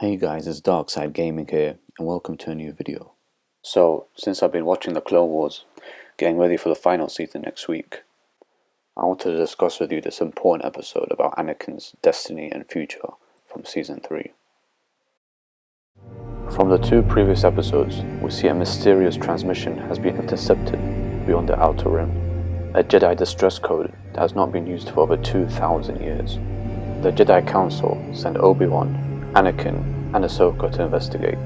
Hey guys, it's Darkside Gaming here, and welcome to a new video. So, since I've been watching the Clone Wars, getting ready for the final season next week, I wanted to discuss with you this important episode about Anakin's destiny and future from Season 3. From the two previous episodes, we see a mysterious transmission has been intercepted beyond the Outer Rim, a Jedi distress code that has not been used for over 2,000 years. The Jedi Council sent Obi-Wan, Anakin, and Ahsoka to investigate.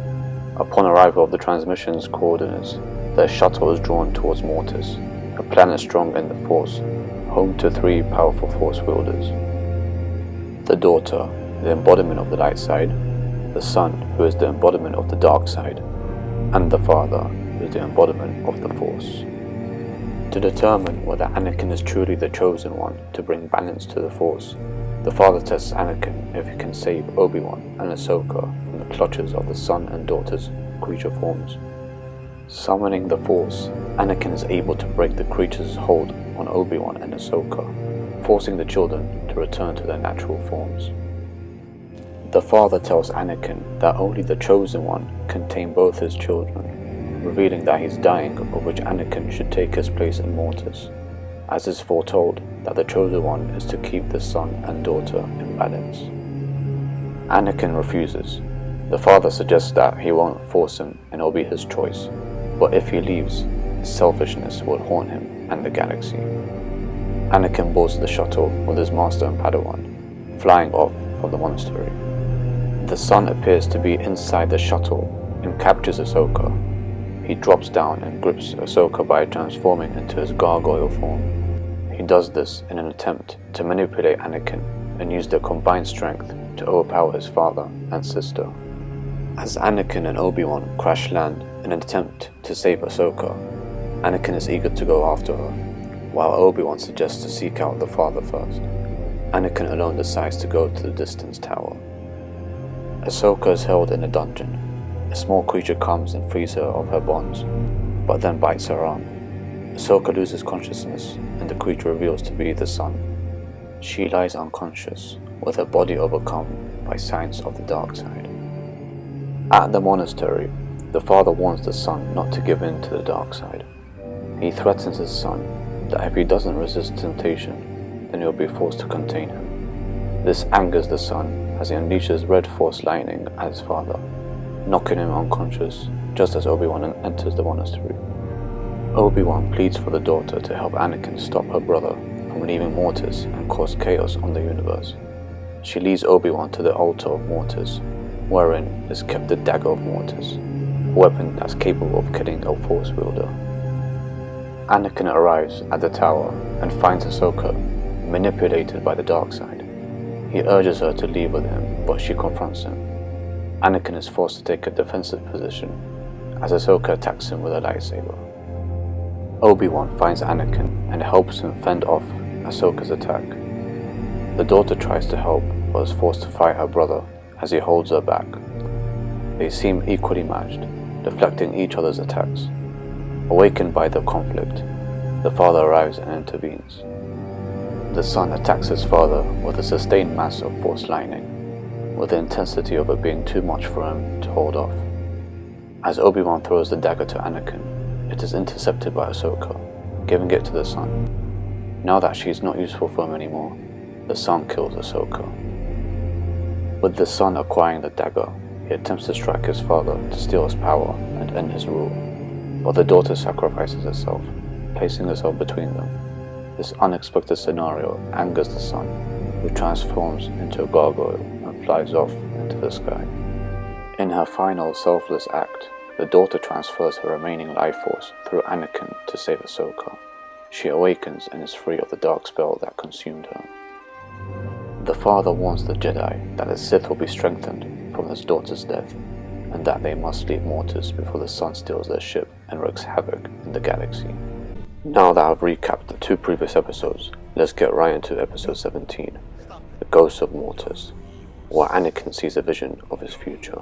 Upon arrival of the transmission's coordinates, their shuttle is drawn towards Mortis, a planet strong in the Force, home to three powerful Force wielders. The daughter, the embodiment of the light side, the son, who is the embodiment of the dark side, and the father, who is the embodiment of the Force. To determine whether Anakin is truly the chosen one to bring balance to the Force, the father tests Anakin if he can save Obi-Wan and Ahsoka from the clutches of the son and daughter's creature forms. Summoning the Force, Anakin is able to break the creature's hold on Obi-Wan and Ahsoka, forcing the children to return to their natural forms. The father tells Anakin that only the Chosen One can tame both his children, revealing that he's dying, of which Anakin should take his place in Mortis, as is foretold that the Chosen One is to keep the son and daughter in balance. Anakin refuses. The father suggests that he won't force him and it'll be his choice, but if he leaves, his selfishness will haunt him and the galaxy. Anakin boards the shuttle with his master and Padawan, flying off from the monastery. The son appears to be inside the shuttle and captures Ahsoka. He drops down and grips Ahsoka by transforming into his gargoyle form. He does this in an attempt to manipulate Anakin and use their combined strength to overpower his father and sister. As Anakin and Obi-Wan crash land in an attempt to save Ahsoka, Anakin is eager to go after her, while Obi-Wan suggests to seek out the father first. Anakin alone decides to go to the distance tower. Ahsoka is held in a dungeon. A small creature comes and frees her of her bonds, but then bites her arm. Ahsoka loses consciousness, and the creature reveals to be the sun. She lies unconscious, with her body overcome by signs of the dark side. At the monastery, the father warns the son not to give in to the dark side. He threatens his son that if he doesn't resist temptation, then he'll be forced to contain him. This angers the son as he unleashes red force lightning at his father, knocking him unconscious just as Obi-Wan enters the monastery. Obi-Wan pleads for the daughter to help Anakin stop her brother from leaving Mortis and cause chaos on the universe. She leads Obi-Wan to the altar of Mortis, wherein is kept the dagger of Mortis, a weapon that's capable of killing a Force wielder. Anakin arrives at the tower and finds Ahsoka manipulated by the dark side. He urges her to leave with him, but she confronts him. Anakin is forced to take a defensive position as Ahsoka attacks him with a lightsaber. Obi-Wan finds Anakin and helps him fend off Ahsoka's attack. The daughter tries to help but is forced to fight her brother as he holds her back. They seem equally matched, deflecting each other's attacks. Awakened by the conflict, the father arrives and intervenes. The son attacks his father with a sustained mass of Force lightning, with the intensity of it being too much for him to hold off. As Obi-Wan throws the dagger to Anakin, it is intercepted by Ahsoka, giving it to the son. Now that she is not useful for him anymore, the son kills Ahsoka. With the son acquiring the dagger, he attempts to strike his father to steal his power and end his rule, but the daughter sacrifices herself, placing herself between them. This unexpected scenario angers the son, who transforms into a gargoyle and flies off into the sky. In her final selfless act, the daughter transfers her remaining life force through Anakin to save Ahsoka. She awakens and is free of the dark spell that consumed her. The father warns the Jedi that the Sith will be strengthened from his daughter's death, and that they must leave Mortis before the sun steals their ship and wreaks havoc in the galaxy. Now that I've recapped the two previous episodes, let's get right into episode 17, The Ghost of Mortis, where Anakin sees a vision of his future.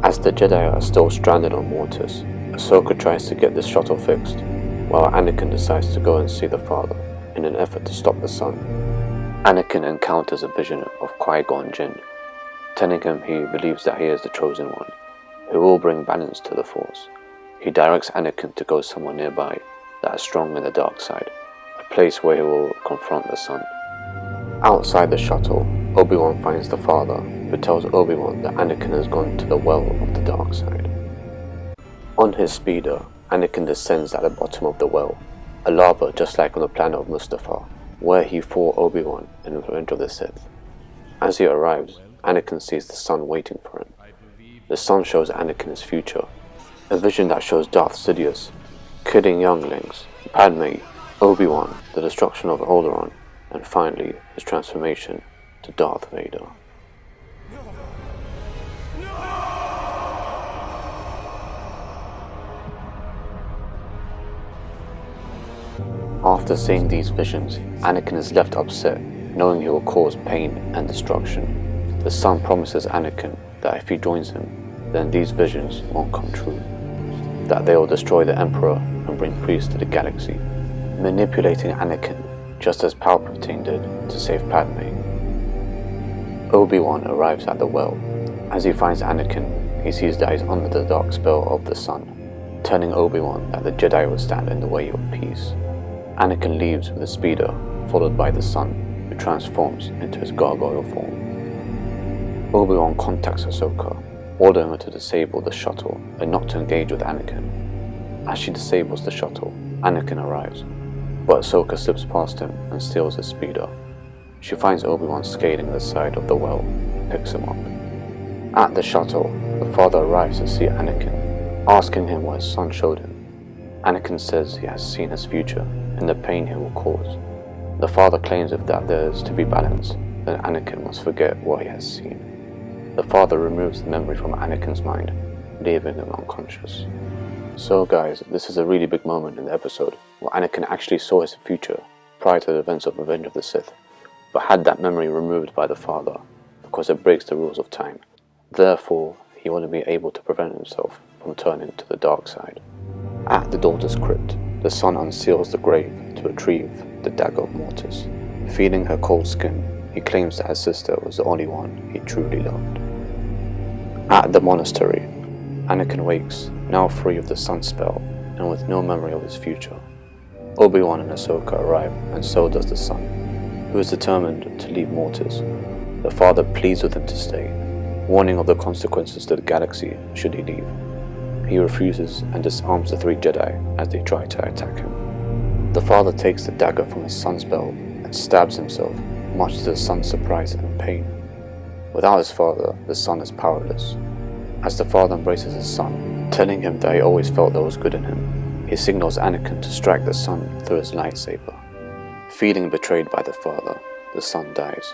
As the Jedi are still stranded on Mortis, Ahsoka tries to get this shuttle fixed, while Anakin decides to go and see the father in an effort to stop the sun. Anakin encounters a vision of Qui-Gon Jinn, telling him he believes that he is the chosen one, who will bring balance to the Force. He directs Anakin to go somewhere nearby that is strong in the dark side, a place where he will confront the Son. Outside the shuttle, Obi-Wan finds the Father, who tells Obi-Wan that Anakin has gone to the well of the dark side. On his speeder, Anakin descends at the bottom of the well, a lava just like on the planet of Mustafar, where he fought Obi-Wan in Revenge of the Sith. As he arrives, Anakin sees the Son waiting for him. The Son shows Anakin his future, a vision that shows Darth Sidious killing younglings, Padme, Obi-Wan, the destruction of Alderaan, and finally his transformation to Darth Vader. After seeing these visions, Anakin is left upset, knowing he will cause pain and destruction. The Son promises Anakin that if he joins him, then these visions won't come true, that they will destroy the Emperor and bring peace to the galaxy, manipulating Anakin just as Palpatine did to save Padme. Obi-Wan arrives at the well. As he finds Anakin, he sees that he's under the dark spell of the Son, telling Obi-Wan that the Jedi will stand in the way of peace. Anakin leaves with a speeder, followed by the Son, who transforms into his gargoyle form. Obi-Wan contacts Ahsoka, ordering her to disable the shuttle and not to engage with Anakin. As she disables the shuttle, Anakin arrives, but Ahsoka slips past him and steals his speeder. She finds Obi-Wan scaling the side of the well and picks him up. At the shuttle, the Father arrives to see Anakin, asking him what his son showed him. Anakin says he has seen his future and the pain he will cause. The Father claims if that there is to be balance, then Anakin must forget what he has seen. The Father removes the memory from Anakin's mind, leaving him unconscious. So guys, this is a really big moment in the episode where Anakin actually saw his future prior to the events of Revenge of the Sith, but had that memory removed by the Father because it breaks the rules of time. Therefore, he wouldn't be able to prevent himself from turning to the dark side. At the daughter's crypt, the Son unseals the grave to retrieve the dagger of Mortis. Feeling her cold skin, he claims that his sister was the only one he truly loved. At the monastery, Anakin wakes, now free of the Sun spell and with no memory of his future. Obi-Wan and Ahsoka arrive, and so does the Son, who is determined to leave Mortis. The Father pleads with him to stay, warning of the consequences to the galaxy should he leave. He refuses and disarms the three Jedi as they try to attack him. The Father takes the dagger from his son's belt and stabs himself, much to the Son's surprise and pain. Without his father, the Son is powerless. As the Father embraces his son, telling him that he always felt there was good in him, he signals Anakin to strike the Son through his lightsaber. Feeling betrayed by the Father, the Son dies.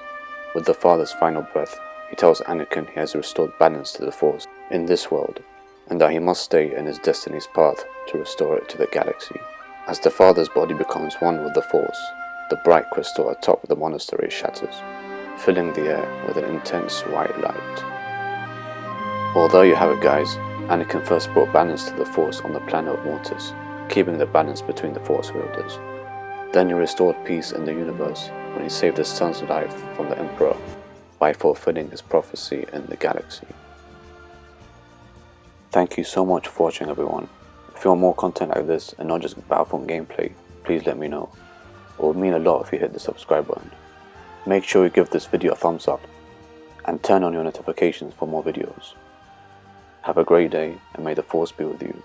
With the Father's final breath, he tells Anakin he has restored balance to the Force in this world, and that he must stay in his destiny's path to restore it to the galaxy. As the Father's body becomes one with the Force, the bright crystal atop the monastery shatters, filling the air with an intense white light. Well, there you have it guys. Anakin first brought balance to the Force on the planet of Mortis, keeping the balance between the Force wielders. Then he restored peace in the universe when he saved his son's life from the Emperor by fulfilling his prophecy in the galaxy. Thank you so much for watching everyone. If you want more content like this and not just Battlefront gameplay, please let me know. It would mean a lot if you hit the subscribe button. Make sure you give this video a thumbs up and turn on your notifications for more videos. Have a great day and may the Force be with you.